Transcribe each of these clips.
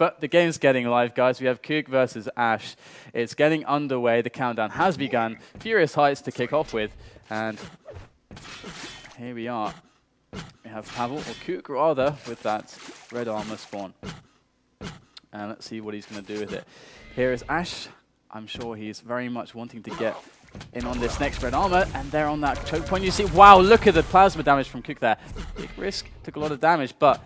But the game's getting live, guys. We have kook versus Ash. It's getting underway. The countdown has begun. Furious Heights to kick off with. And here we are. We have Pavel, or kook rather, with that red armor spawn. And let's see what he's going to do with it. Here is Ash. I'm sure he's very much wanting to get in on this next red armor, and they're on that choke point. You see, wow, look at the plasma damage from kook there. Big risk, took a lot of damage, but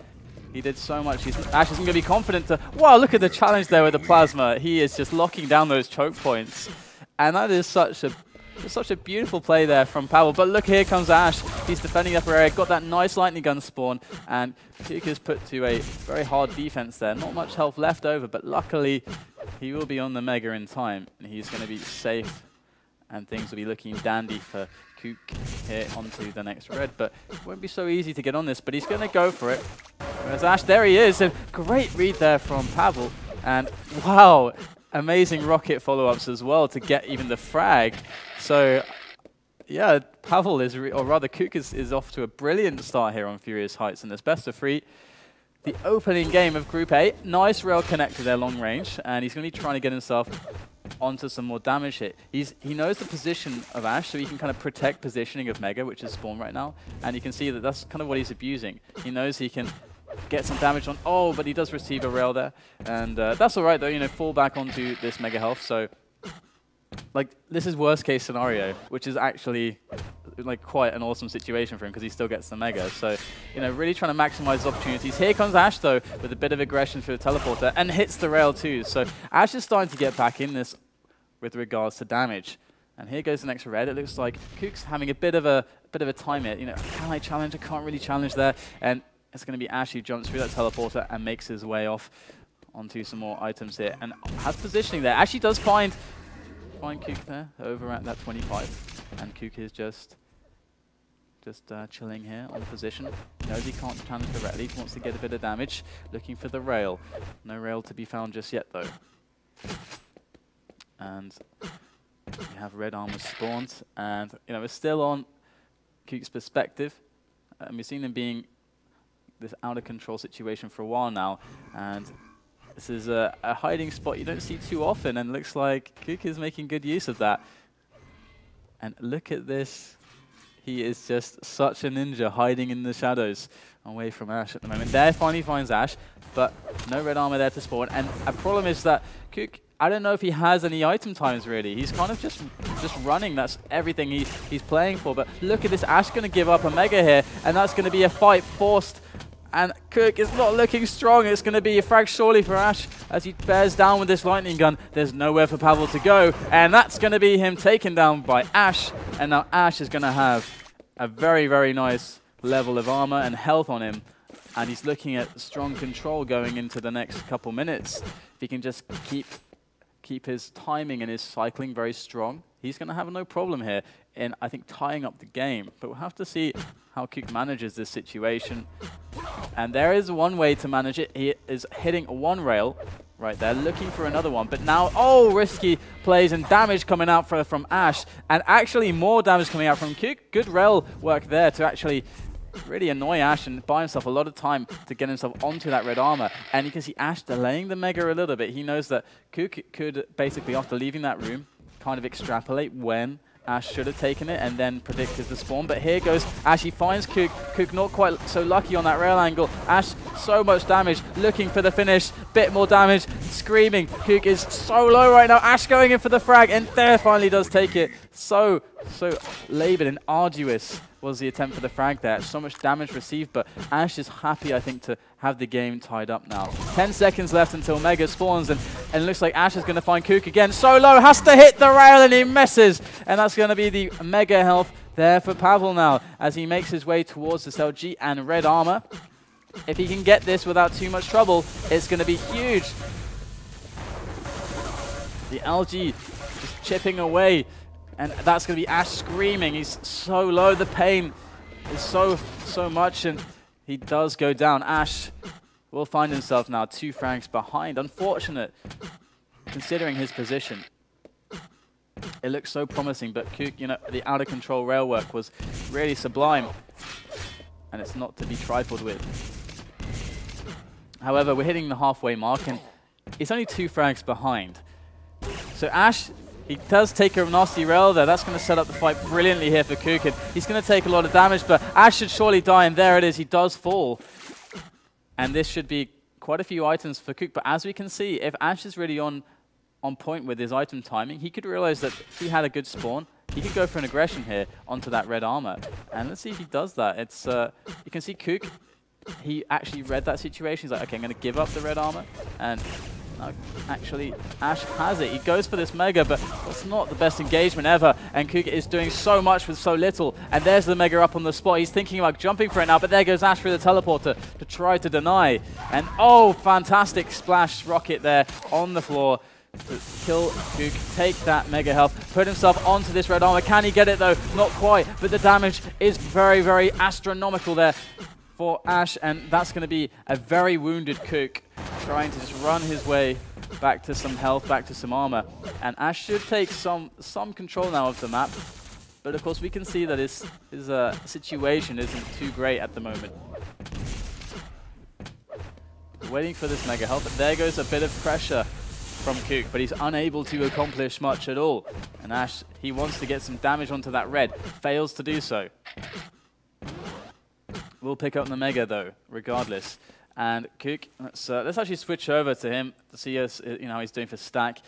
he did so much. Ash isn't going to be confident to... Wow, look at the challenge there with the plasma. He is just locking down those choke points. And that is such a beautiful play there from Pavel. But look, here comes Ash. He's defending the upper area, got that nice lightning gun spawn, and kook is put to a very hard defense there. Not much health left over, but luckily he will be on the Mega in time, and he's going to be safe, and things will be looking dandy for kook here onto the next red. But it won't be so easy to get on this, but he's going to go for it. Whereas Ash, there he is, and great read there from Pavel, and wow, amazing rocket follow-ups as well to get even the frag. So yeah, Pavel is, or rather kook is off to a brilliant start here on Furious Heights in this best of 3. The opening game of Group A, nice rail connect to their long range, and he's going to be trying to get himself onto some more damage hit. He knows the position of Ash, so he can kind of protect positioning of Mega, which is spawn right now, and you can see that that's kind of what he's abusing. He knows he can get some damage on, oh, but he does receive a rail there, and that's alright though, you know, fall back onto this Mega health, so like, this is worst case scenario, which is actually like quite an awesome situation for him because he still gets the Mega. So, you know, really trying to maximize opportunities. Here comes Ash though with a bit of aggression for the teleporter and hits the rail too. So Ash is starting to get back in this with regards to damage. And here goes the next red. It looks like kook's having a bit of a time hit. You know, can I challenge? I can't really challenge there. And it's going to be Ash who jumps through that teleporter and makes his way off onto some more items here and has positioning there. Actually does find kook there over at that 25, and kook is just chilling here on position. Knows he can't challenge directly, wants to get a bit of damage, looking for the rail. No rail to be found just yet though. And we have red armor spawned, and you know, we're still on kook's perspective, and we've seen him being this out of control situation for a while now, and this is a hiding spot you don't see too often, and looks like kook is making good use of that. And look at this. He is just such a ninja hiding in the shadows away from Ash at the moment. There finally finds Ash, but no red armor there to spawn. And a problem is that kook, I don't know if he has any item times really. He's kind of just running. That's everything he's playing for. But look at this. Ash going to give up a Mega here, and that's going to be a fight forced. And kook is not looking strong. It's going to be a frag surely for Ash as he bears down with this lightning gun. There's nowhere for Pavel to go. And that's going to be him taken down by Ash. And now Ash is going to have a very, very nice level of armor and health on him. And he's looking at strong control going into the next couple minutes. If he can just keep his timing and his cycling very strong, he's going to have no problem here in, I think, tying up the game. But we'll have to see how kook manages this situation. And there is one way to manage it. He is hitting one rail right there, looking for another one. But now, oh, risky plays and damage coming out from Ash. And actually more damage coming out from kook. Good rail work there to actually really annoy Ash and buy himself a lot of time to get himself onto that red armor. And you can see Ash delaying the Mega a little bit. He knows that kook could basically, after leaving that room, kind of extrapolate when Ash should have taken it and then predicted the spawn. But here goes Ash. He finds kook. Kook not quite so lucky on that rail angle. Ash, so much damage, looking for the finish. Bit more damage, screaming. Kook is so low right now. Ash going in for the frag, and there finally does take it. So labored and arduous was the attempt for the frag there. So much damage received, but Ash is happy, I think, to have the game tied up now. 10 seconds left until Mega spawns, and it looks like Ash is going to find kook again. So low, has to hit the rail, and he misses. And that's going to be the Mega health there for Pavel now, as he makes his way towards this LG and red armor. If he can get this without too much trouble, it's going to be huge. The LG just chipping away. And that's going to be Ash screaming. He's so low. The pain is so much. And he does go down. Ash will find himself now 2 frags behind. Unfortunate, considering his position. It looks so promising. But kook, you know, the out-of-control rail work was really sublime. And it's not to be trifled with. However, we're hitting the halfway mark, and it's only 2 frags behind. So Ash, he does take a nasty rail there. That's going to set up the fight brilliantly here for kook, and he's going to take a lot of damage, but Ash should surely die, and there it is. He does fall. And this should be quite a few items for kook, but as we can see, if Ash is really on point with his item timing, he could realize that he had a good spawn. He could go for an aggression here onto that red armor. And let's see if he does that. It's you can see kook, he actually read that situation. He's like, okay, I'm going to give up the red armor. And actually, Ash has it. He goes for this mega, but it's not the best engagement ever. And kook is doing so much with so little. And there's the mega up on the spot. He's thinking about jumping for it now, but there goes Ash through the teleporter to try to deny. And oh, fantastic splash rocket there on the floor to kill kook, take that mega health, put himself onto this red armor. Can he get it though? Not quite, but the damage is very, very astronomical there for Ash, and that's going to be a very wounded kook trying to just run his way back to some health, back to some armor. And Ash should take some control now of the map, but of course we can see that his situation isn't too great at the moment. Waiting for this mega health, but there goes a bit of pressure from kook, but he's unable to accomplish much at all. And Ash, he wants to get some damage onto that red, fails to do so. We'll pick up the mega though, regardless. And kook, let's actually switch over to him to see us, how he's doing for stack.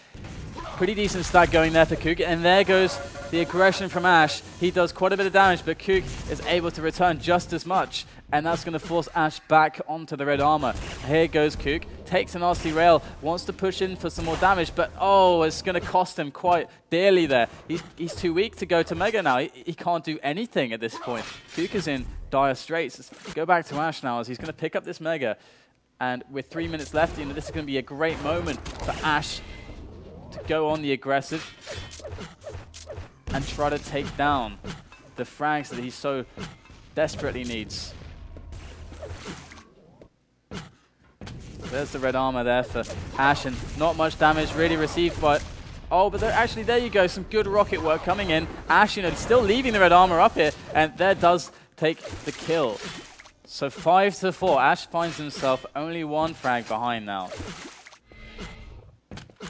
Pretty decent stack going there for kook, and there goes the aggression from Ash. He does quite a bit of damage, but kook is able to return just as much, and that's going to force Ash back onto the red armor. Here goes kook, takes a nasty rail, wants to push in for some more damage, but oh, it's going to cost him quite dearly there. He's too weak to go to mega now. He can't do anything at this point. Kook is in dire straits. Let's go back to Ash now as he's going to pick up this mega, and with 3 minutes left, this is going to be a great moment for Ash to go on the aggressive and try to take down the frags that he so desperately needs. There's the red armor there for Ash, and not much damage really received, but oh, but actually there you go, some good rocket work coming in. Ash, still leaving the red armor up here, and there does take the kill. So 5-4, Ash finds himself only 1 frag behind now.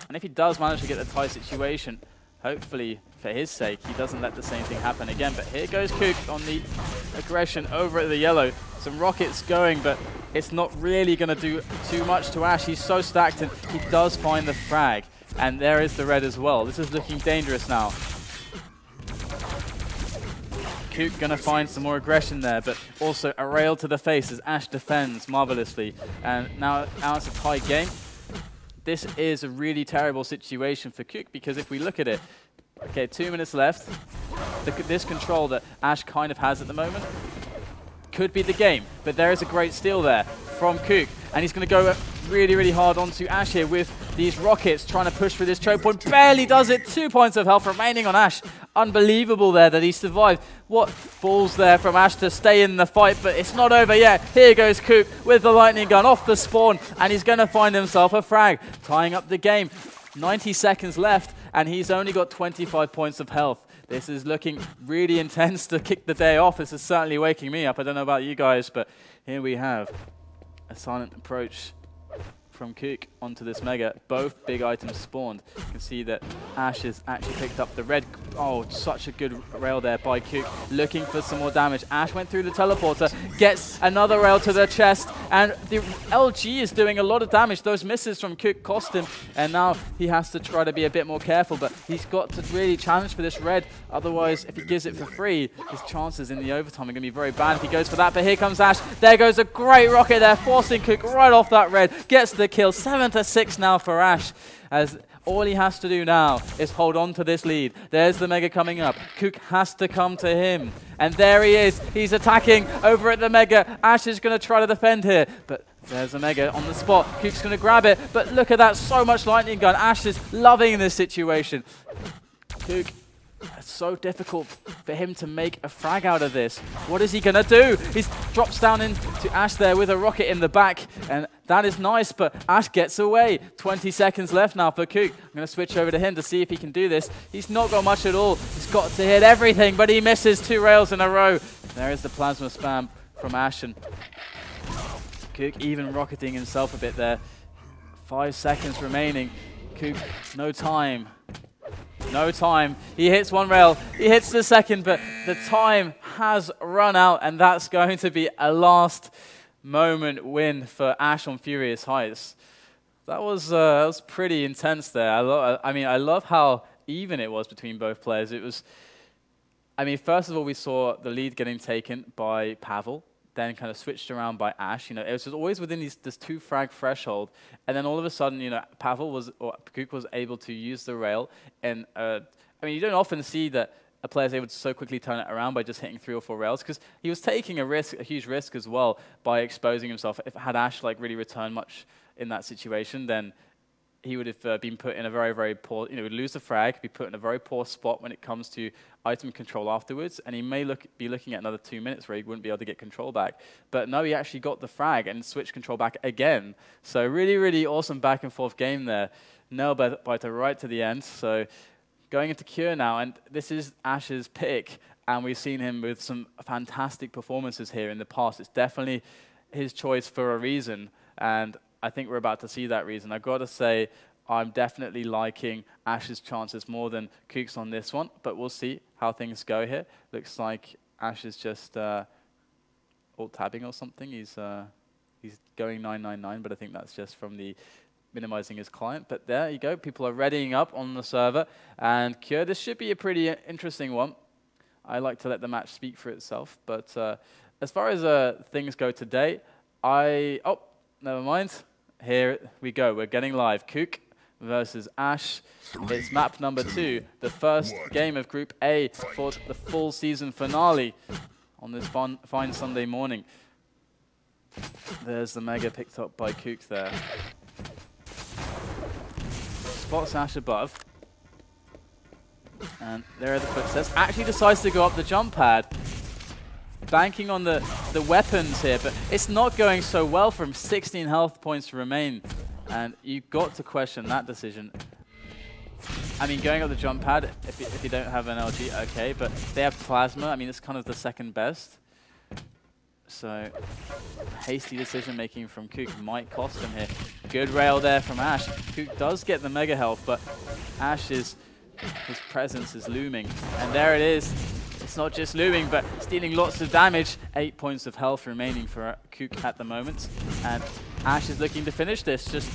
And if he does manage to get the tie situation, hopefully, for his sake, he doesn't let the same thing happen again. But here goes kook on the aggression over at the yellow. Some rockets going, but it's not really going to do too much to Ash. He's so stacked, and he does find the frag. And there is the red as well. This is looking dangerous now. Kook going to find some more aggression there, but also a rail to the face as Ash defends marvelously. And now it's a tight game. This is a really terrible situation for kook, because if we look at it, okay, 2 minutes left. This control that Ash kind of has at the moment could be the game, but there is a great steal there from kook, and he's going to go really, really hard onto Ash here with these rockets, trying to push through this choke point. Barely does it. 2 points of health remaining on Ash. Unbelievable there that he survived. What balls there from Ash to stay in the fight, but it's not over yet. Here goes kook with the lightning gun off the spawn, and he's going to find himself a frag, tying up the game. 90 seconds left, and he's only got 25 points of health. This is looking really intense to kick the day off. This is certainly waking me up. I don't know about you guys, but here we have a silent approach from kook onto this mega. Both big items spawned. You can see that Ash has actually picked up the red. Oh, such a good rail there by kook, looking for some more damage. Ash went through the teleporter, gets another rail to the chest, and the LG is doing a lot of damage. Those misses from kook cost him, and now he has to try to be a bit more careful, but he's got to really challenge for this red. Otherwise, if he gives it for free, his chances in the overtime are going to be very bad if he goes for that. But here comes Ash. There goes a great rocket there, forcing kook right off that red. Gets the kill. 7-6 now for Ash, as all he has to do now is hold on to this lead. There's the mega coming up. Kook has to come to him, and there he is. He's attacking over at the mega. Ash is going to try to defend here, but there's a mega on the spot. Kook's going to grab it, but look at that, so much lightning gun. Ash is loving this situation. Kook, it's so difficult for him to make a frag out of this. What is he going to do? He drops down into Ash there with a rocket in the back, and that is nice, but Ash gets away. 20 seconds left now for kook. I'm going to switch over to him to see if he can do this. He's not got much at all. He's got to hit everything, but he misses 2 rails in a row. There is the plasma spam from Ash, and Kook even rocketing himself a bit there. 5 seconds remaining. Kook, no time. No time. He hits one rail. He hits the second, but the time has run out, and that's going to be a last moment win for Ash on Furious Heights. That was pretty intense there. I love how even it was between both players. It was, I mean, first of all, we saw the lead getting taken by Pavel, then kind of switched around by Ash. You know, it was just always within this 2 frag threshold, and then all of a sudden, you know, Kook was able to use the rail, and I mean, you don't often see that a player is able to so quickly turn it around by just hitting 3 or 4 rails, because he was taking a huge risk as well by exposing himself. If had Ash like really returned much in that situation, then he would have been put in a very, very poor, you know, would lose the frag, be put in a very poor spot when it comes to item control afterwards, and he may be looking at another 2 minutes where he wouldn't be able to get control back. But no, he actually got the frag and switched control back again. So really, really awesome back and forth game there. Nail biter right to the end. So going into Cure now, and this is Ash's pick, and we've seen him with some fantastic performances here in the past. It's definitely his choice for a reason, and I think we're about to see that reason. I've got to say, I'm definitely liking Ash's chances more than Kook's on this one, but we'll see how things go here. Looks like Ash is just alt-tabbing or something. He's going 999, but I think that's just from the minimizing his client. But there you go. People are readying up on the server. And Cure, this should be a pretty interesting one. I like to let the match speak for itself. But as far as things go today, oh, never mind. Here we go. We're getting live. Kook versus Ash. It's map number 2, the first game of Group A for the full season finale on this fine Sunday morning. There's the Mega picked up by Kook there. Spots Ash above. And there are the footsteps. Actually decides to go up the jump pad. Banking on the weapons here, but it's not going so well for him. 16 health points remain, and you've got to question that decision. I mean, going up the jump pad, if you don't have an LG, okay, but they have plasma. I mean, it's kind of the second best. So, hasty decision-making from Kook might cost him here. Good rail there from Ash. Kook does get the mega health, but his presence is looming. And there it is. It's not just looming, but stealing lots of damage. 8 points of health remaining for Kook at the moment. And Ash is looking to finish this, just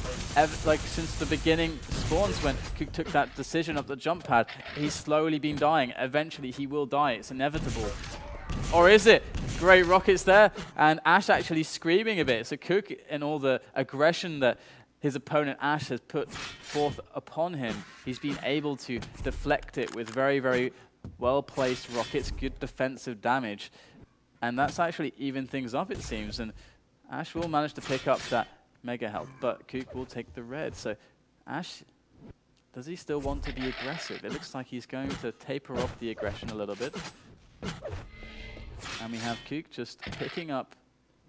like since the beginning spawns when Kook took that decision up the jump pad. He's slowly been dying. Eventually he will die. It's inevitable. Or is it? Great rockets there. And Ash actually screaming a bit. So Kook, in all the aggression that his opponent Ash has put forth upon him, he's been able to deflect it with very, very well-placed rockets, good defensive damage. And that's actually evened things up, it seems. And Ash will manage to pick up that mega health, but Kook will take the red. So Ash, does he still want to be aggressive? It looks like he's going to taper off the aggression a little bit. And we have Kook just picking up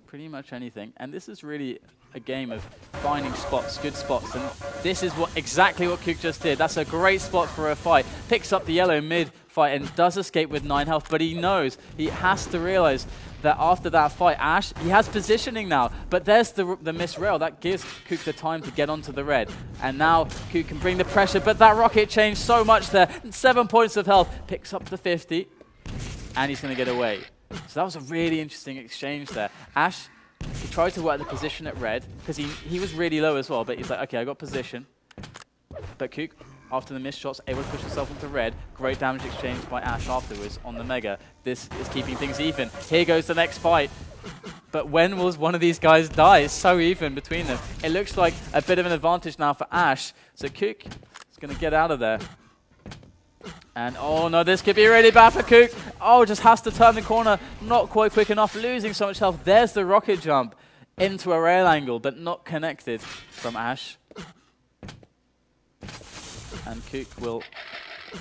pretty much anything. And this is really a game of finding spots, good spots. And this is exactly what Kook just did. That's a great spot for a fight. Picks up the yellow mid fight and does escape with 9 health, but he knows, he has to realize that after that fight, Ash, he has positioning now, but there's the missed rail. That gives Kook the time to get onto the red. And now Kook can bring the pressure, but that rocket changed so much there. 7 points of health, picks up the 50, and he's going to get away. So that was a really interesting exchange there. Ash, he tried to work the position at red, because he was really low as well, but he's like, okay, I got position. But Kook, after the missed shots, able to push himself into red. Great damage exchange by Ash afterwards on the Mega. This is keeping things even. Here goes the next fight. But when will one of these guys die? It's so even between them. It looks like a bit of an advantage now for Ash. So Kook is going to get out of there. And oh no, this could be really bad for Kook. Oh, just has to turn the corner. Not quite quick enough, losing so much health. There's the rocket jump into a rail angle, but not connected from Ash. And Kook will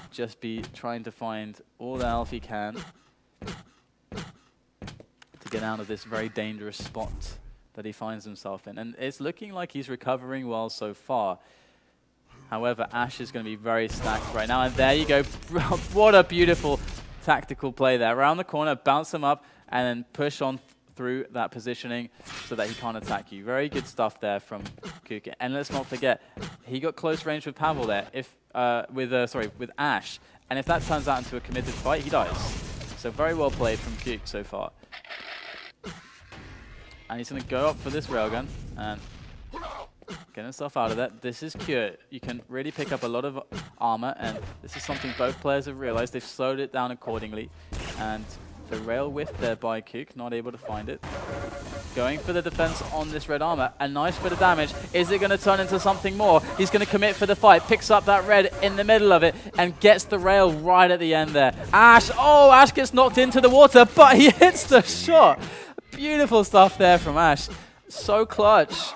just be trying to find all the health he can to get out of this very dangerous spot that he finds himself in. And it's looking like he's recovering well so far. However, Ash is going to be very stacked right now. And there you go. What a beautiful tactical play there. Around the corner, bounce him up, and then push on through that positioning so that he can't attack you. Very good stuff there from kook. And let's not forget, he got close range with Pavel there, with Ash. And if that turns out into a committed fight, he dies. So very well played from kook so far. And he's going to go up for this railgun and get himself out of that. This is Cure. You can really pick up a lot of armor, and this is something both players have realized. They've slowed it down accordingly. And the rail whiff there by kook, not able to find it. Going for the defense on this red armor. A nice bit of damage. Is it going to turn into something more? He's going to commit for the fight. Picks up that red in the middle of it and gets the rail right at the end there. Ash, oh, Ash gets knocked into the water, but he hits the shot. Beautiful stuff there from Ash. So clutch.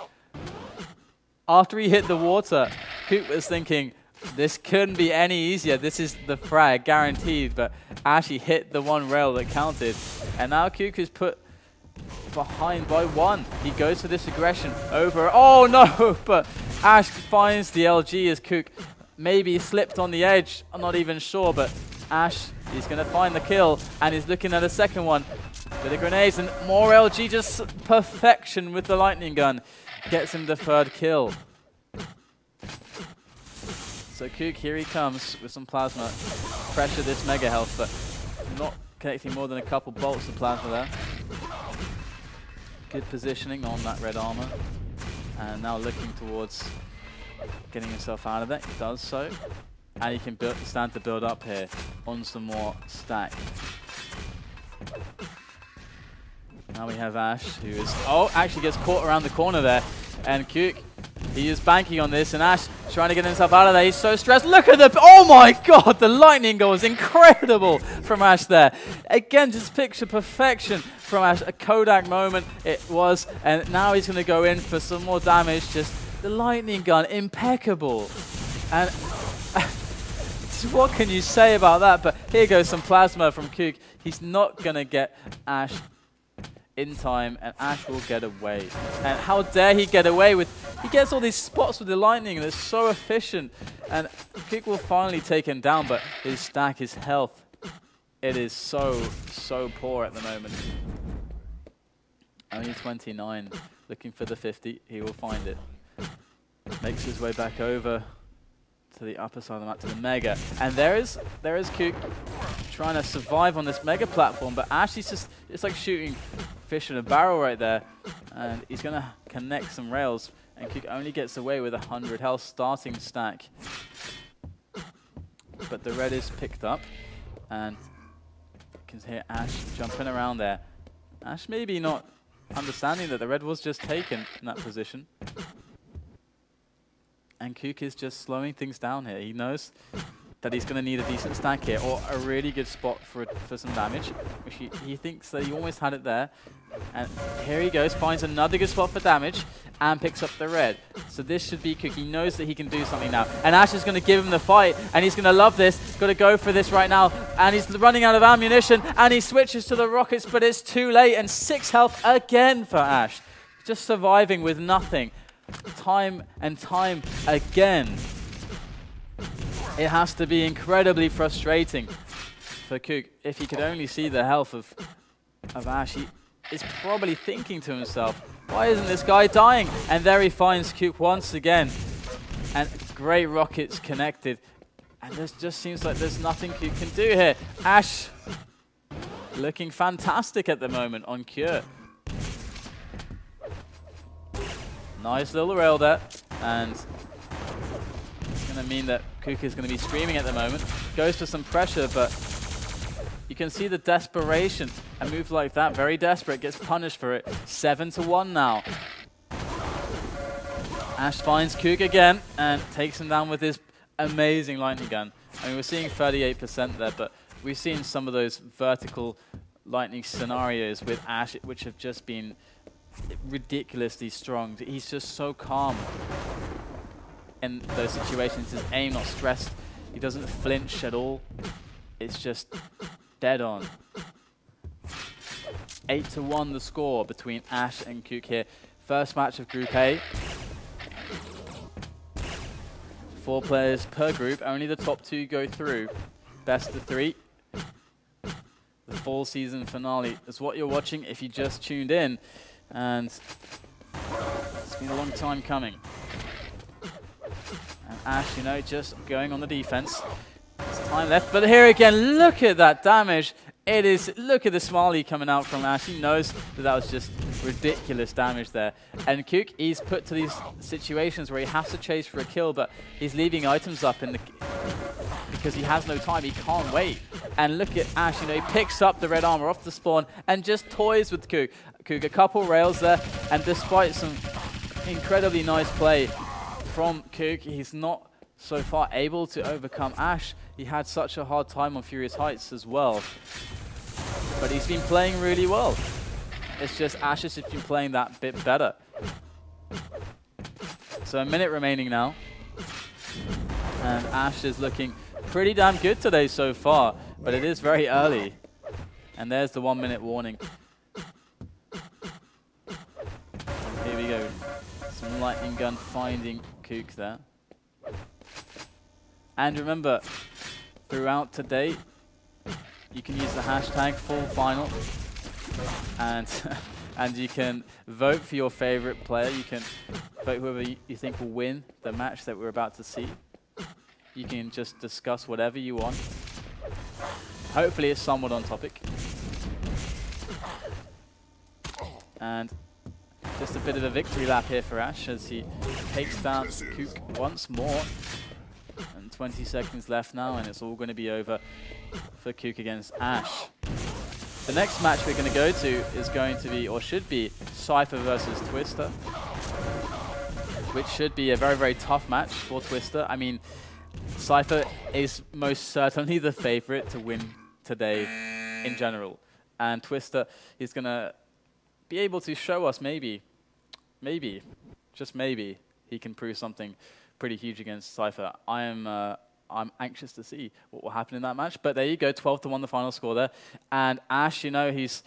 After he hit the water, kook was thinking, this couldn't be any easier. This is the frag, guaranteed. But Ash, he hit the one rail that counted. And now kook is put behind by 1. He goes for this aggression over. Oh no! But Ash finds the LG as kook maybe slipped on the edge. I'm not even sure, but Ash, he's going to find the kill, and he's looking at a second one. Bit of grenades and more LG, just perfection with the lightning gun. Gets him the 3rd kill. So kook, here he comes with some plasma. Pressure this mega health, but not connecting more than a couple bolts of plasma there. Good positioning on that red armor. And now looking towards getting himself out of that. He does so. And he can stand to build up here on some more stack. Now we have Ash, who is... Oh, actually gets caught around the corner there. And kook, he is banking on this. And Ash trying to get himself out of there. He's so stressed. Look at the... Oh my god, the lightning goal is incredible from Ash there. Again, just picture perfection from Ash. A Kodak moment it was. And now he's going to go in for some more damage. Just the lightning gun, impeccable. And... what can you say about that? But here goes some plasma from kook. He's not going to get Ash in time, and Ash will get away. And how dare he get away with... He gets all these spots with the lightning, and it's so efficient. And kook will finally take him down, but his stack, his health, it is so poor at the moment. Only 29, looking for the 50. He will find it. Makes his way back over to the upper side of the map, to the mega. And there is kook trying to survive on this mega platform, but Ash is just, it's like shooting fish in a barrel right there. And he's going to connect some rails, and kook only gets away with 100 health starting stack. But the red is picked up, and you can hear Ash jumping around there. Ash maybe not understanding that the red was just taken in that position. And kook is just slowing things down here. He knows that he's going to need a decent stack here, or a really good spot for some damage, which he thinks that he almost had it there. And here he goes, finds another good spot for damage, and picks up the red. So this should be kook. He knows that he can do something now. And Ash is going to give him the fight, and he's going to love this. Got to go for this right now. And he's running out of ammunition, and he switches to the rockets, but it's too late. And 6 health again for Ash. Just surviving with nothing. Time and time again. It has to be incredibly frustrating for kook. If he could only see the health of Ash, he is probably thinking to himself, why isn't this guy dying? And there he finds kook once again. And great rockets connected. And this just seems like there's nothing kook can do here. Ash looking fantastic at the moment on Cure. Nice little rail there, and it's going to mean that kook is going to be screaming at the moment. Goes for some pressure, but you can see the desperation. A move like that, very desperate, gets punished for it. 7-1 now. Ash finds kook again and takes him down with his amazing lightning gun. I mean, we're seeing 38% there, but we've seen some of those vertical lightning scenarios with Ash, which have just been ridiculously strong. He's just so calm in those situations. His aim not stressed. He doesn't flinch at all. It's just dead on. 8-1 the score between Ash and kook here. First match of Group A. 4 players per group. Only the top 2 go through. Best of 3. The full season finale is what you're watching if you just tuned in. And it's been a long time coming. And Ash, you know, just going on the defense. There's time left, but here again, look at that damage. It is, look at the smiley coming out from Ash. He knows that that was just ridiculous damage there. And Kook, he's put to these situations where he has to chase for a kill, but he's leaving items up in the because he has no time. He can't wait. And look at Ash, you know, he picks up the red armor off the spawn and just toys with Kook. Kook, a couple rails there, and despite some incredibly nice play from Kook, he's not so far able to overcome Ash. He had such a hard time on Furious Heights as well. But he's been playing really well. It's just Ash has just been playing that bit better. So a minute remaining now. And Ash is looking pretty damn good today so far. But it is very early. And there's the 1 minute warning. Here we go. Some lightning gun finding Kook there. And remember, throughout today, you can use the hashtag #FullFinal, and you can vote for your favorite player. You can vote whoever you think will win the match that we're about to see. You can just discuss whatever you want. Hopefully it's somewhat on topic. And just a bit of a victory lap here for Ash as he takes down Kook once more. And 20 seconds left now, and it's all going to be over for Kook against Ash. The next match we're going to go to is going to be, or should be, Cypher versus Twister, which should be a very, very tough match for Twister. I mean, Cypher is most certainly the favorite to win today in general. And Twister is going to be able to show us maybe, just maybe, he can prove something pretty huge against Cypher. I'm anxious to see what will happen in that match. But there you go, 12-1 the final score there. And Ash, you know, he's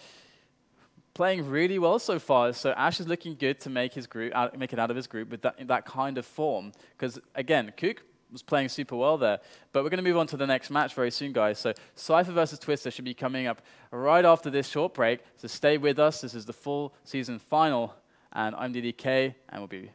playing really well so far. So Ash is looking good to make his group, make it out of his group with that kind of form. Because again, Kook was playing super well there. But we're going to move on to the next match very soon, guys. So Cypher versus Twister should be coming up right after this short break. So stay with us. This is the full season final. And I'm DDK, and we'll be